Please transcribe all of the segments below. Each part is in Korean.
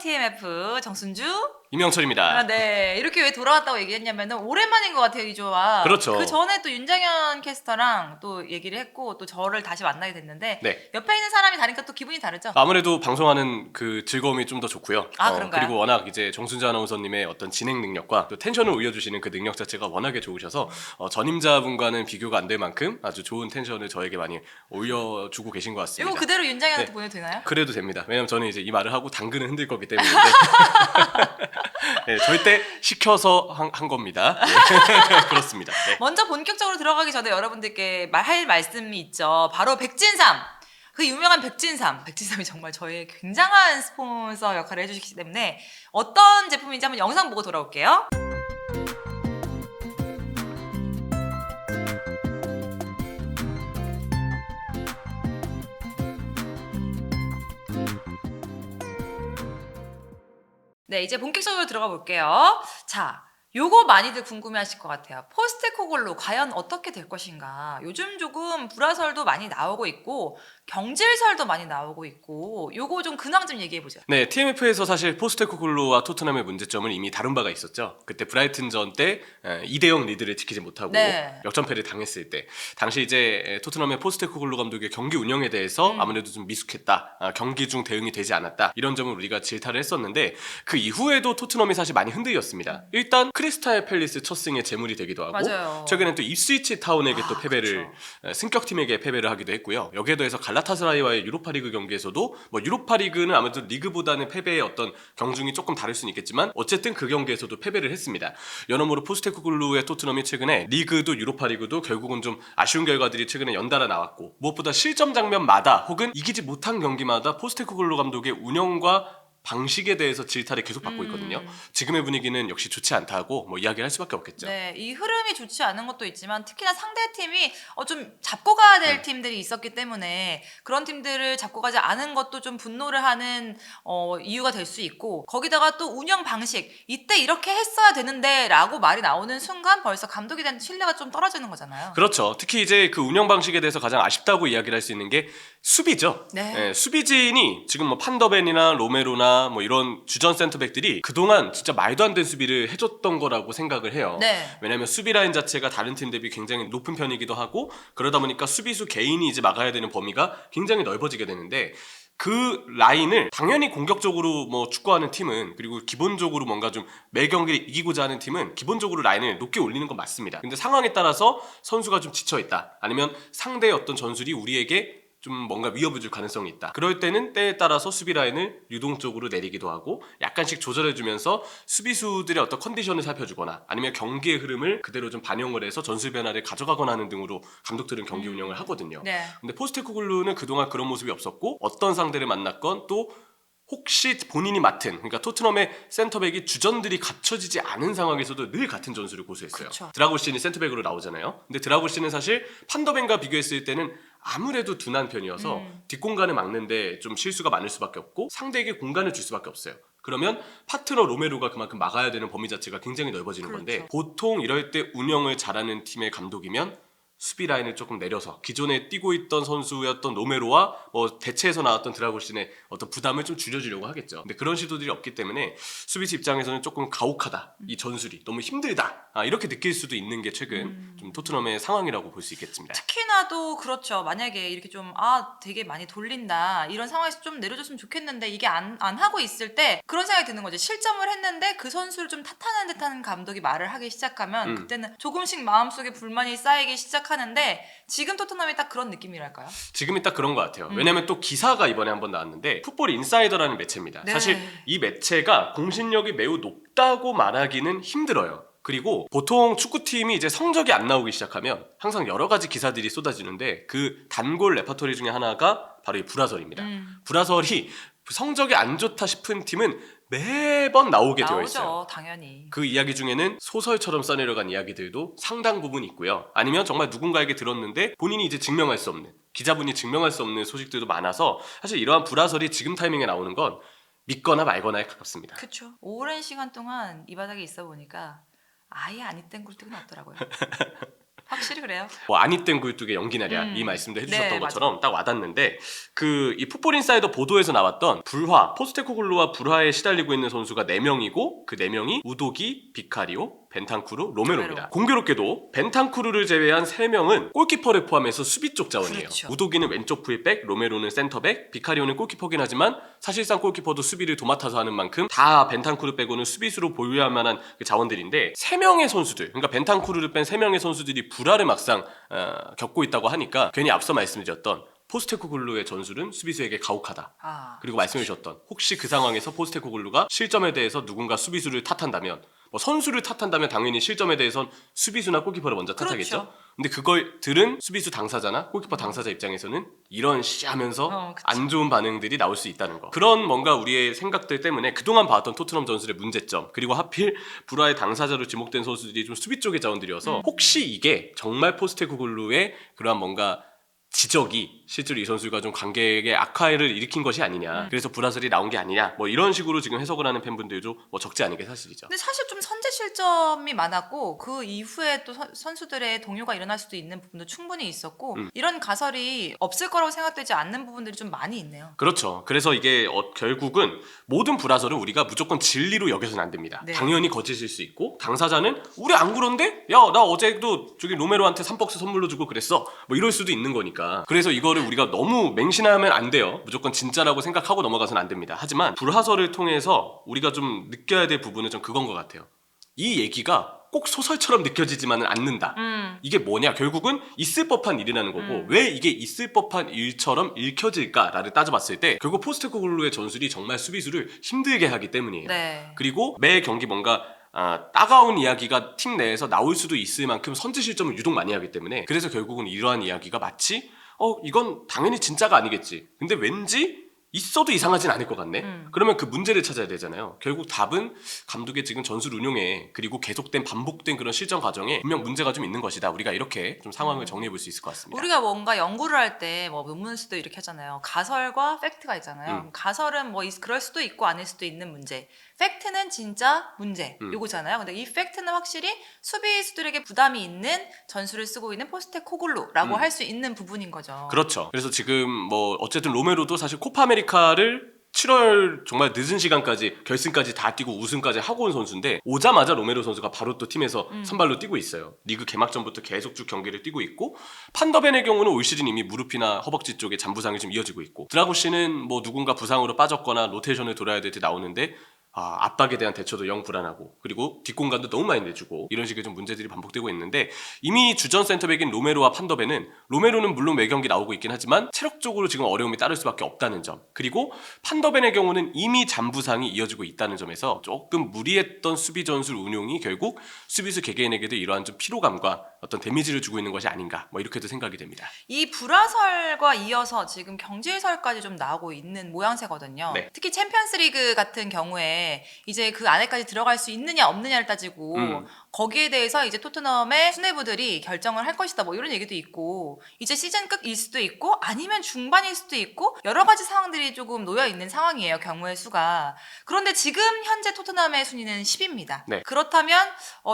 TMF 정순주 임영철입니다. 네, 이렇게 왜 돌아왔다고 얘기했냐면은 오랜만인 것 같아요, 이 조합. 그렇죠. 그 전에 또 윤장현 캐스터랑 또 얘기를 했고 또 저를 다시 만나게 됐는데 네. 옆에 있는 사람이 다니까 또 기분이 다르죠. 아무래도 방송하는 그 즐거움이 좀 더 좋고요. 그런가요? 그리고 워낙 이제 정순주 아나운서님의 어떤 진행 능력과 또 텐션을 올려주시는 그 능력 자체가 워낙에 좋으셔서 전임자분과는 비교가 안 될 만큼 아주 좋은 텐션을 저에게 많이 올려주고 계신 것 같습니다. 이거 그대로 윤장현한테 네. 보내도 되나요? 그래도 됩니다. 왜냐면 저는 이제 이 말을 하고 당근을 흔들 거기 때문에 네, 절대 시켜서 한 겁니다. 네. 그렇습니다. 네. 먼저 본격적으로 들어가기 전에 여러분들께 할 말씀이 있죠. 바로 백진삼. 그 유명한 백진삼. 백진삼이 정말 저의 굉장한 스폰서 역할을 해주시기 때문에 어떤 제품인지 한번 영상 보고 돌아올게요. 네, 이제 본격적으로 들어가 볼게요. 자, 요거 많이들 궁금해하실 것 같아요. 포스테코글로 과연 어떻게 될 것인가. 요즘 조금 불화설도 많이 나오고 있고 경질설도 많이 나오고 있고 요거 좀 근황 좀 얘기해보죠. 네, TMF에서 사실 포스테코글루와 토트넘의 문제점을 이미 다룬 바가 있었죠. 그때 브라이튼전 때 2대0 리드를 지키지 못하고 네. 역전패를 당했을 때 당시 이제 토트넘의 포스테코글루 감독의 경기 운영에 대해서 아무래도 좀 미숙했다, 경기 중 대응이 되지 않았다, 이런 점을 우리가 질타를 했었는데 그 이후에도 토트넘이 사실 많이 흔들렸습니다. 일단 크리스탈 팰리스 첫 승의 제물이 되기도 하고 맞아요. 최근엔 또 입스위치 타운에게 또 패배를 그렇죠. 승격팀에게 패배를 하기도 했고요. 여기에 더해서 갈라타사라이와의 유로파리그 경기에서도 뭐 유로파리그는 아무래도 리그보다는 패배의 어떤 경중이 조금 다를 수는 있겠지만 어쨌든 그 경기에서도 패배를 했습니다. 여러모로 포스테코글루의 토트넘이 최근에 리그도 유로파리그도 결국은 좀 아쉬운 결과들이 최근에 연달아 나왔고 무엇보다 실점 장면마다 혹은 이기지 못한 경기마다 포스테코글루 감독의 운영과 방식에 대해서 질타를 계속 받고 있거든요. 지금의 분위기는 역시 좋지 않다고 뭐 이야기를 할 수밖에 없겠죠. 네, 이 흐름이 좋지 않은 것도 있지만 특히나 상대 팀이 좀 잡고 가야 될 팀들이 있었기 때문에 그런 팀들을 잡고 가지 않은 것도 좀 분노를 하는 이유가 될 수 있고 거기다가 또 운영 방식 이때 이렇게 했어야 되는데 라고 말이 나오는 순간 벌써 감독에 대한 신뢰가 좀 떨어지는 거잖아요. 그렇죠. 특히 이제 그 운영 방식에 대해서 가장 아쉽다고 이야기를 할 수 있는 게 수비죠. 네. 수비진이 지금 뭐 판더벤이나 로메로나 뭐 이런 주전 센터백들이 그동안 진짜 말도 안 되는 수비를 해줬던 거라고 생각을 해요. 네. 왜냐하면 수비 라인 자체가 다른 팀 대비 굉장히 높은 편이기도 하고 그러다 보니까 수비수 개인이 이제 막아야 되는 범위가 굉장히 넓어지게 되는데 그 라인을 당연히 공격적으로 뭐 축구하는 팀은 그리고 기본적으로 뭔가 좀 매 경기를 이기고자 하는 팀은 기본적으로 라인을 높게 올리는 건 맞습니다. 근데 상황에 따라서 선수가 좀 지쳐있다 아니면 상대의 어떤 전술이 우리에게 좀 뭔가 위협을 줄 가능성이 있다. 그럴 때는 때에 따라서 수비 라인을 유동적으로 내리기도 하고 약간씩 조절해주면서 수비수들의 어떤 컨디션을 살펴주거나 아니면 경기의 흐름을 그대로 좀 반영을 해서 전술 변화를 가져가거나 하는 등으로 감독들은 경기 운영을 하거든요. 네. 근데 포스테코글루는 그동안 그런 모습이 없었고 어떤 상대를 만났건 또 혹시 본인이 맡은 그러니까 토트넘의 센터백이 주전들이 갖춰지지 않은 상황에서도 늘 같은 전술을 고수했어요. 그쵸. 드라고시는 센터백으로 나오잖아요. 근데 드라고시는 사실 판더벤과 비교했을 때는 아무래도 둔한 편이어서 뒷공간을 막는데 좀 실수가 많을 수밖에 없고 상대에게 공간을 줄 수밖에 없어요. 그러면 파트너 로메로가 그만큼 막아야 되는 범위 자체가 굉장히 넓어지는 건데 보통 이럴 때 운영을 잘하는 팀의 감독이면 수비 라인을 조금 내려서 기존에 뛰고 있던 선수였던 로메로와 뭐 대체해서 나왔던 드라고신의 어떤 부담을 좀 줄여주려고 하겠죠. 근데 그런 시도들이 없기 때문에 수비수 입장에서는 조금 가혹하다. 이 전술이 너무 힘들다. 이렇게 느낄 수도 있는 게 최근 좀 토트넘의 상황이라고 볼 수 있겠습니다. 특히나도 그렇죠. 만약에 이렇게 좀 되게 많이 돌린다 이런 상황에서 좀 내려줬으면 좋겠는데 이게 안 하고 있을 때 그런 생각이 드는 거죠. 실점을 했는데 그 선수를 좀 탓하는 듯한 감독이 말을 하기 시작하면 그때는 조금씩 마음속에 불만이 쌓이기 시작하는데 지금 토트넘이 딱 그런 느낌이랄까요? 지금이 딱 그런 것 같아요. 왜냐면 또 기사가 이번에 한번 나왔는데 풋볼 인사이더라는 매체입니다. 네. 사실 이 매체가 공신력이 매우 높다고 말하기는 힘들어요. 그리고 보통 축구팀이 이제 성적이 안 나오기 시작하면 항상 여러 가지 기사들이 쏟아지는데 그 단골 레퍼토리 중에 하나가 바로 이 불화설입니다. 불화설이 성적이 안 좋다 싶은 팀은 매번 나오게 되어 있어요. 나오죠, 당연히. 그 이야기 중에는 소설처럼 써내려간 이야기들도 상당 부분 있고요. 아니면 정말 누군가에게 들었는데 본인이 이제 증명할 수 없는, 기자분이 증명할 수 없는 소식들도 많아서 사실 이러한 불화설이 지금 타이밍에 나오는 건 믿거나 말거나에 가깝습니다. 그쵸. 오랜 시간 동안 이 바닥에 있어 보니까 아예 안 있던 굴뚝은 없더라고요. 확실히 그래요. 뭐 아니 땐 굴뚝에 연기 나랴 이 말씀도 해주셨던 네, 것처럼 딱 와닿는데 그 이 풋볼 인사이더 보도에서 나왔던 불화 포스테코글루와 불화에 시달리고 있는 선수가 4명이고 그 4명이 우도기, 비카리오, 벤탄쿠르, 로메로입니다. 공교롭게도 벤탄쿠르를 제외한 3명은 골키퍼를 포함해서 수비 쪽 자원이에요. 그렇죠. 우도기는 왼쪽 풀백, 로메로는 센터백, 비카리오는 골키퍼긴 하지만 사실상 골키퍼도 수비를 도맡아서 하는 만큼 다 벤탄쿠르 빼고는 수비수로 보유할 만한 그 자원들인데 3명의 선수들, 그러니까 벤탄쿠르를 뺀 3명의 선수들이 불화를 막상 겪고 있다고 하니까 괜히 앞서 말씀드렸던 포스테코글루의 전술은 수비수에게 가혹하다. 그리고 말씀해 주셨던 혹시 그 상황에서 포스테코글루가 실점에 대해서 누군가 수비수를 탓한다면 뭐 선수를 탓한다면 당연히 실점에 대해선 수비수나 골키퍼를 먼저 탓하겠죠. 그렇죠. 근데 그걸 들은 수비수 당사자나 골키퍼 당사자 입장에서는 이런 씨 하면서 안 좋은 반응들이 나올 수 있다는 거. 그런 뭔가 우리의 생각들 때문에 그동안 봐왔던 토트넘 전술의 문제점 그리고 하필 불화의 당사자로 지목된 선수들이 좀 수비 쪽의 자원들이어서 혹시 이게 정말 포스테코글루의 그러한 뭔가 지적이 실제로 이 선수가 좀 관객의 악화를 일으킨 것이 아니냐 그래서 불화설이 나온 게 아니냐 뭐 이런 식으로 지금 해석을 하는 팬분들도 뭐 적지 않은 게 사실이죠. 근데 사실 좀 선제 실점이 많았고 그 이후에 또 선수들의 동요가 일어날 수도 있는 부분도 충분히 있었고 이런 가설이 없을 거라고 생각되지 않는 부분들이 좀 많이 있네요. 그렇죠. 그래서 이게 결국은 모든 불화설은 우리가 무조건 진리로 여겨서는 안 됩니다. 네. 당연히 거짓일 수 있고 당사자는 우리 안 그런데? 야 나 어제도 저기 로메로한테 3박스 선물로 주고 그랬어 뭐 이럴 수도 있는 거니까. 그래서 이거를 우리가 너무 맹신하면 안 돼요. 무조건 진짜라고 생각하고 넘어가서는 안 됩니다. 하지만 불화설을 통해서 우리가 좀 느껴야 될 부분은 좀 그건 것 같아요. 이 얘기가 꼭 소설처럼 느껴지지만은 않는다. 이게 뭐냐? 결국은 있을 법한 일이라는 거고 왜 이게 있을 법한 일처럼 읽혀질까를 따져봤을 때 결국 포스테코글루의 전술이 정말 수비수를 힘들게 하기 때문이에요. 네. 그리고 매 경기 뭔가 따가운 이야기가 팀 내에서 나올 수도 있을 만큼 선제 실점을 유독 많이 하기 때문에 그래서 결국은 이러한 이야기가 마치 이건 당연히 진짜가 아니겠지. 근데 왠지 있어도 이상하진 않을 것 같네. 그러면 그 문제를 찾아야 되잖아요. 결국 답은 감독의 지금 전술 운용에 그리고 계속된 반복된 그런 실전 과정에 분명 문제가 좀 있는 것이다. 우리가 이렇게 좀 상황을 정리해 볼 수 있을 것 같습니다. 우리가 뭔가 연구를 할 때 뭐 논문에서도 이렇게 하잖아요. 가설과 팩트가 있잖아요. 가설은 뭐 그럴 수도 있고 아닐 수도 있는 문제. 팩트는 진짜 문제 요거잖아요. 근데 이 팩트는 확실히 수비수들에게 부담이 있는 전술을 쓰고 있는 포스테코글루라고 할 수 있는 부분인 거죠. 그렇죠. 그래서 지금 뭐 어쨌든 로메로도 사실 코파 아메리카를 7월 정말 늦은 시간까지 결승까지 다 뛰고 우승까지 하고 온 선수인데 오자마자 로메로 선수가 바로 또 팀에서 선발로 뛰고 있어요. 리그 개막전부터 계속 쭉 경기를 뛰고 있고 판더벤의 경우는 올 시즌 이미 무릎이나 허벅지 쪽에 잔부상이 좀 이어지고 있고 드라구시는 뭐 누군가 부상으로 빠졌거나 로테이션을 돌아야 될 때 나오는데 압박에 대한 대처도 영 불안하고 그리고 뒷공간도 너무 많이 내주고 이런 식의 좀 문제들이 반복되고 있는데 이미 주전 센터백인 로메로와 판더벤은 로메로는 물론 매 경기 나오고 있긴 하지만 체력적으로 지금 어려움이 따를 수밖에 없다는 점 그리고 판더벤의 경우는 이미 잔부상이 이어지고 있다는 점에서 조금 무리했던 수비 전술 운용이 결국 수비수 개개인에게도 이러한 좀 피로감과 어떤 데미지를 주고 있는 것이 아닌가 뭐 이렇게도 생각이 됩니다. 이 불화설과 이어서 지금 경질설까지 좀 나오고 있는 모양새거든요. 네. 특히 챔피언스리그 같은 경우에 이제 그 안에까지 들어갈 수 있느냐 없느냐를 따지고 거기에 대해서 이제 토트넘의 수뇌부들이 결정을 할 것이다 뭐 이런 얘기도 있고 이제 시즌 끝일 수도 있고 아니면 중반일 수도 있고 여러 가지 상황들이 조금 놓여 있는 상황이에요. 경우의 수가. 그런데 지금 현재 토트넘의 순위는 10입니다. 네. 그렇다면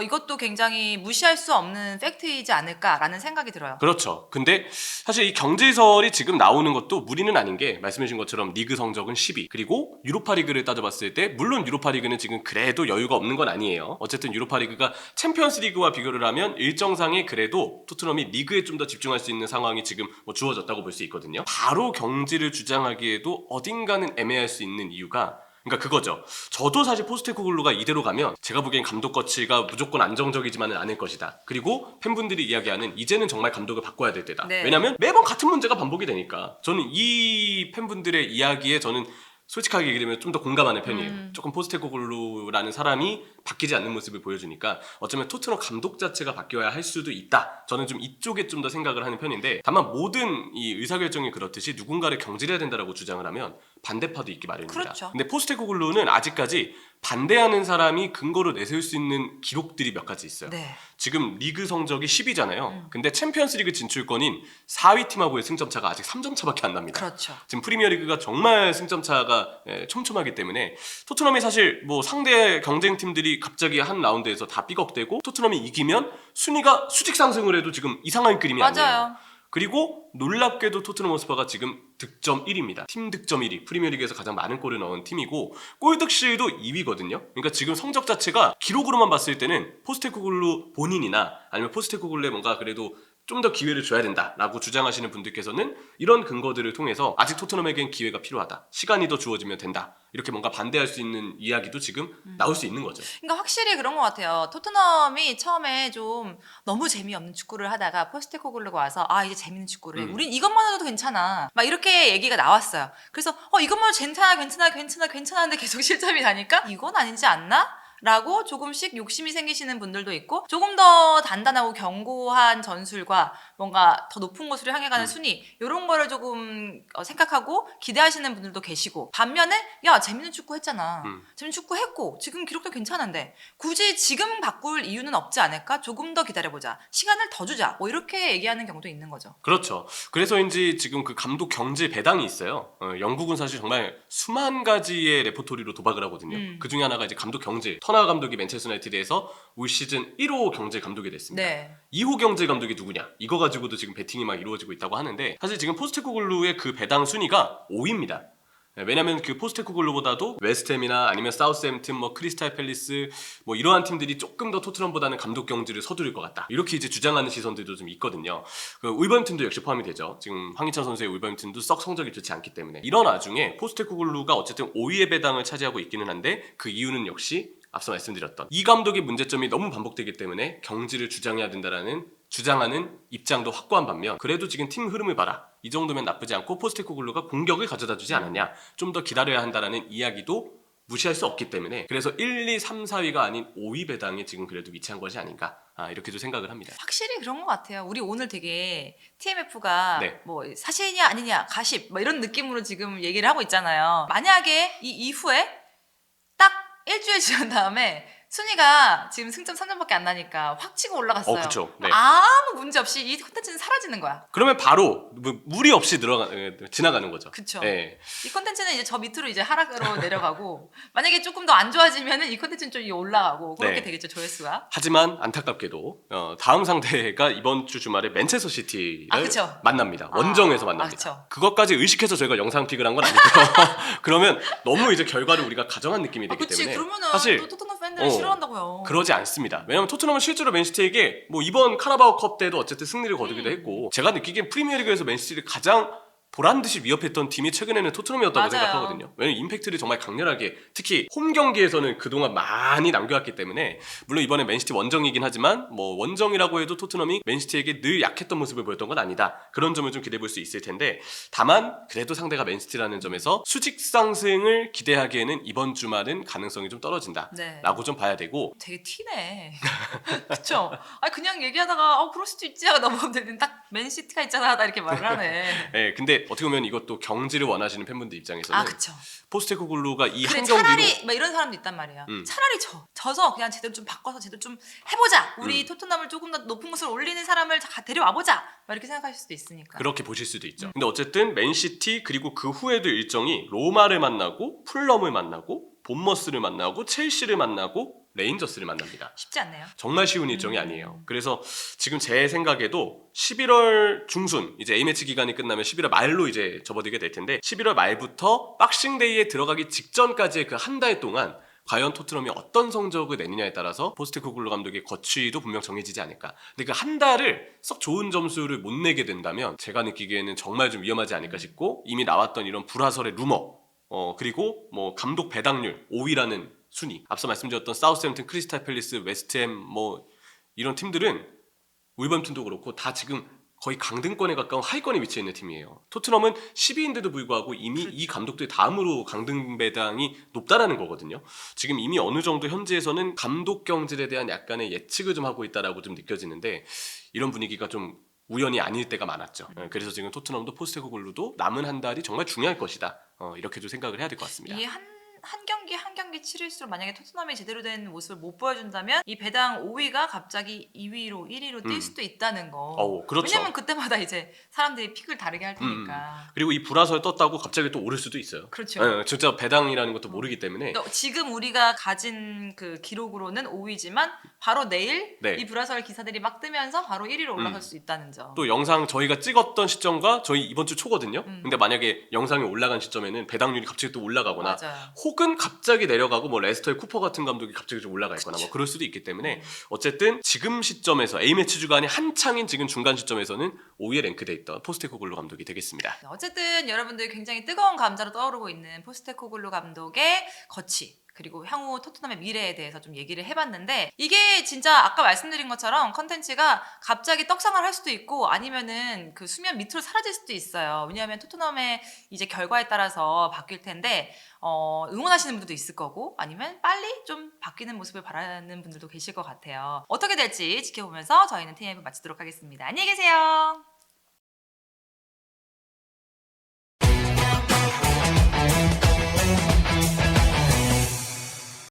이것도 굉장히 무시할 수 없는 팩트이지 않을까라는 생각이 들어요. 그렇죠. 근데 사실 이 경질설이 지금 나오는 것도 무리는 아닌 게 말씀해 주신 것처럼 리그 성적은 10위 그리고 유로파리그를 따져봤을 때 물론 유로파리그는 지금 그래도 여유가 없는 건 아니에요. 어쨌든 유로파리그가 챔피언스리그와 비교를 하면 일정상의 그래도 토트넘이 리그에 좀 더 집중할 수 있는 상황이 지금 뭐 주어졌다고 볼 수 있거든요. 바로 경질을 주장하기에도 어딘가는 애매할 수 있는 이유가 그러니까 그거죠. 저도 사실 포스테코글루가 이대로 가면 제가 보기엔 감독 거치가 무조건 안정적이지만은 않을 것이다. 그리고 팬분들이 이야기하는 이제는 정말 감독을 바꿔야 될 때다. 네. 왜냐면 매번 같은 문제가 반복이 되니까 저는 이 팬분들의 이야기에 저는 솔직하게 얘기하면 좀 더 공감하는 편이에요. 조금 포스테코글루라는 사람이 바뀌지 않는 모습을 보여주니까 어쩌면 토트넘 감독 자체가 바뀌어야 할 수도 있다. 저는 좀 이쪽에 좀 더 생각을 하는 편인데 다만 모든 이 의사결정이 그렇듯이 누군가를 경질해야 된다라고 주장을 하면 반대파도 있기 마련입니다. 그렇죠. 근데 포스테코글루는 아직까지 반대하는 사람이 근거로 내세울 수 있는 기록들이 몇 가지 있어요. 네. 지금 리그 성적이 10위잖아요. 근데 챔피언스리그 진출권인 4위 팀하고의 승점 차가 아직 3점 차밖에 안 납니다. 그렇죠. 지금 프리미어리그가 정말 승점 차가 촘촘하기 때문에 토트넘이 사실 뭐 상대 경쟁팀들이 갑자기 한 라운드에서 다 삐걱대고 토트넘이 이기면 순위가 수직 상승을 해도 지금 이상한 그림이 아니에요. 맞아요. 그리고 놀랍게도 토트넘 호스퍼가 지금 득점 1위입니다. 팀 득점 1위. 프리미어리그에서 가장 많은 골을 넣은 팀이고 골득실도 2위거든요. 그러니까 지금 성적 자체가 기록으로만 봤을 때는 포스테코글루 본인이나 아니면 포스테코글루에 뭔가 그래도 좀 더 기회를 줘야 된다라고 주장하시는 분들께서는 이런 근거들을 통해서 아직 토트넘에겐 기회가 필요하다. 시간이 더 주어지면 된다. 이렇게 뭔가 반대할 수 있는 이야기도 지금 나올 수 있는 거죠. 그러니까 확실히 그런 것 같아요. 토트넘이 처음에 좀 너무 재미없는 축구를 하다가 포스테코글루가 와서 아 이제 재밌는 축구를 해. 우린 이것만 해도 괜찮아. 막 이렇게 얘기가 나왔어요. 그래서 이것만 해도 괜찮아 하는데 계속 실점이 나니까 이건 아니지 않나? 라고 조금씩 욕심이 생기시는 분들도 있고 조금 더 단단하고 견고한 전술과 뭔가 더 높은 곳으로 향해 가는 순위 이런 거를 조금 생각하고 기대하시는 분들도 계시고 반면에 야 재밌는 축구 했잖아. 재밌는 축구 했고 지금 기록도 괜찮은데 굳이 지금 바꿀 이유는 없지 않을까? 조금 더 기다려보자. 시간을 더 주자. 뭐 이렇게 얘기하는 경우도 있는 거죠. 그렇죠. 그래서인지 지금 그 감독 경질 배당이 있어요. 영국은 사실 정말 수만 가지의 레포토리로 도박을 하거든요. 그 중에 하나가 이제 감독 경질. 터나 감독이 맨체스터 유나이티드에서 올 시즌 1호 경질 감독이 됐습니다. 네. 2호 경질 감독이 누구냐? 이거 가지고도 지금 배팅이 막 이루어지고 있다고 하는데 사실 지금 포스테코글루의 그 배당 순위가 5위입니다. 왜냐면 그 포스테코글루보다도 웨스트햄이나 아니면 사우스햄튼, 뭐 크리스탈 팰리스 뭐 이러한 팀들이 조금 더 토트넘보다는 감독 경질을 서두를 것 같다. 이렇게 이제 주장하는 시선들도 좀 있거든요. 그 울버햄튼도 역시 포함이 되죠. 지금 황희찬 선수의 울버햄튼도 썩 성적이 좋지 않기 때문에 이런 와중에 포스테코글루가 어쨌든 5위의 배당을 차지하고 있기는 한데 그 이유는 역시 앞서 말씀드렸던 이 감독의 문제점이 너무 반복되기 때문에 경질을 주장해야 된다라는 주장하는 입장도 확고한 반면 그래도 지금 팀 흐름을 봐라. 이 정도면 나쁘지 않고 포스테코글루가 공격을 가져다 주지 않았냐. 좀 더 기다려야 한다라는 이야기도 무시할 수 없기 때문에 그래서 1, 2, 3, 4위가 아닌 5위 배당에 지금 그래도 위치한 것이 아닌가 이렇게도 생각을 합니다. 확실히 그런 것 같아요. 우리 오늘 되게 TMF가 네. 뭐 사실이냐 아니냐 가십 뭐 이런 느낌으로 지금 얘기를 하고 있잖아요. 만약에 이 이후에 딱 일주일 지난 다음에 순위가 지금 승점 3점밖에 안 나니까 확 치고 올라갔어요. 그쵸. 네. 아무 문제 없이 이 콘텐츠는 사라지는 거야. 그러면 바로 무리 없이 지나가는 거죠. 그쵸. 네. 이 콘텐츠는 이제 저 밑으로 이제 하락으로 내려가고 만약에 조금 더 안 좋아지면은 이 콘텐츠는 좀 올라가고 그렇게 네. 되겠죠, 조회수가. 하지만 안타깝게도 다음 상대가 이번 주 주말에 맨체스터 시티를 그쵸. 만납니다. 원정에서 만납니다. 그쵸. 그것까지 의식해서 저희가 영상 픽을 한 건 아니고요. 그러면 너무 이제 결과를 우리가 가정한 느낌이 되기 그치. 때문에 그러면은 사실 또 토트넘 팬들이 싫어한다고요. 그러지 않습니다. 왜냐하면 토트넘은 실제로 맨시티에게 뭐 이번 카라바오컵 때도 어쨌든 승리를 거두기도 했고 제가 느끼기엔 프리미어리그에서 맨시티를 가장 보란듯이 위협했던 팀이 최근에는 토트넘이었다고 맞아요. 생각하거든요. 왜냐면 임팩트를 정말 강렬하게 특히 홈 경기에서는 그동안 많이 남겨왔기 때문에 물론 이번에 맨시티 원정이긴 하지만 뭐 원정이라고 해도 토트넘이 맨시티에게 늘 약했던 모습을 보였던 건 아니다. 그런 점을 좀 기대해 볼 수 있을 텐데 다만 그래도 상대가 맨시티라는 점에서 수직 상승을 기대하기에는 이번 주말은 가능성이 좀 떨어진다 네. 라고 좀 봐야 되고 되게 티네. 그쵸? 아니 그냥 얘기하다가 그럴 수도 있지 하고 넘어오는데 딱 맨시티가 있잖아 다 이렇게 말을 하네. 네, 근데 어떻게 보면 이것도 경지를 원하시는 팬분들 입장에서는 그쵸. 포스테코글루가 이 그래 한 경기로 차라리 막 이런 사람도 있단 말이야. 차라리 져서 그냥 제대로 좀 바꿔서 제대로 좀 해보자. 우리 토트넘을 조금 더 높은 곳을 올리는 사람을 데려와보자. 막 이렇게 생각하실 수도 있으니까. 그렇게 보실 수도 있죠. 근데 어쨌든 맨시티 그리고 그 후에도 일정이 로마를 만나고 풀럼을 만나고 본머스를 만나고 첼시를 만나고 레인저스를 만납니다. 쉽지 않네요. 정말 쉬운 일정이 아니에요. 그래서 지금 제 생각에도 11월 중순 이제 A매치 기간이 끝나면 11월 말로 이제 접어들게 될 텐데 11월 말부터 박싱데이에 들어가기 직전까지의 그 한 달 동안 과연 토트넘이 어떤 성적을 내느냐에 따라서 포스테코글루 감독의 거취도 분명 정해지지 않을까. 근데 그 한 달을 썩 좋은 점수를 못 내게 된다면 제가 느끼기에는 정말 좀 위험하지 않을까 싶고 이미 나왔던 이런 불화설의 루머 그리고 뭐 감독 배당률 5위라는 순위 앞서 말씀드렸던 사우스햄튼, 크리스탈 팰리스, 웨스트햄 뭐 이런 팀들은 울버햄튼도 그렇고 다 지금 거의 강등권에 가까운 하위권에 위치해 있는 팀이에요. 토트넘은 10위인데도 불구하고 이미 이 감독들 다음으로 강등 배당이 높다라는 거거든요. 지금 이미 어느 정도 현지에서는 감독 경질에 대한 약간의 예측을 좀 하고 있다라고 좀 느껴지는데 이런 분위기가 좀 우연이 아닐 때가 많았죠. 그래서 지금 토트넘도 포스테코글루도 남은 한 달이 정말 중요할 것이다. 이렇게도 생각을 해야 될 것 같습니다. 이 한 경기 한 경기 치를수록 만약에 토트넘이 제대로 된 모습을 못 보여준다면 이 배당 5위가 갑자기 2위로 1위로 뛸 수도 있다는 거. 그렇죠. 왜냐면 그때마다 이제 사람들이 픽을 다르게 할 테니까. 그리고 이 불화설 떴다고 갑자기 또 오를 수도 있어요. 그렇죠. 진짜 배당이라는 것도 모르기 때문에. 그러니까 지금 우리가 가진 그 기록으로는 5위지만 바로 내일 네. 이 불화설 기사들이 막 뜨면서 바로 1위로 올라갈 수 있다는 점. 또 영상 저희가 찍었던 시점과 저희 이번 주 초거든요. 음. 근데 만약에 영상이 올라간 시점에는 배당률이 갑자기 또 올라가거나 맞아요. 혹은 갑자기 내려가고 뭐 레스터의 쿠퍼 같은 감독이 갑자기 좀 올라가 있거나 뭐 그럴 수도 있기 때문에 어쨌든 지금 시점에서 A매치 주간이 한창인 지금 중간 시점에서는 5위에 랭크돼 있던 포스테코글루 감독이 되겠습니다. 어쨌든 여러분들 굉장히 뜨거운 감자로 떠오르고 있는 포스테코글루 감독의 거치 그리고 향후 토트넘의 미래에 대해서 좀 얘기를 해봤는데 이게 진짜 아까 말씀드린 것처럼 컨텐츠가 갑자기 떡상을 할 수도 있고 아니면은 그 수면 밑으로 사라질 수도 있어요. 왜냐하면 토트넘의 이제 결과에 따라서 바뀔 텐데 응원하시는 분들도 있을 거고 아니면 빨리 좀 바뀌는 모습을 바라는 분들도 계실 것 같아요. 어떻게 될지 지켜보면서 저희는 TMF 마치도록 하겠습니다. 안녕히 계세요.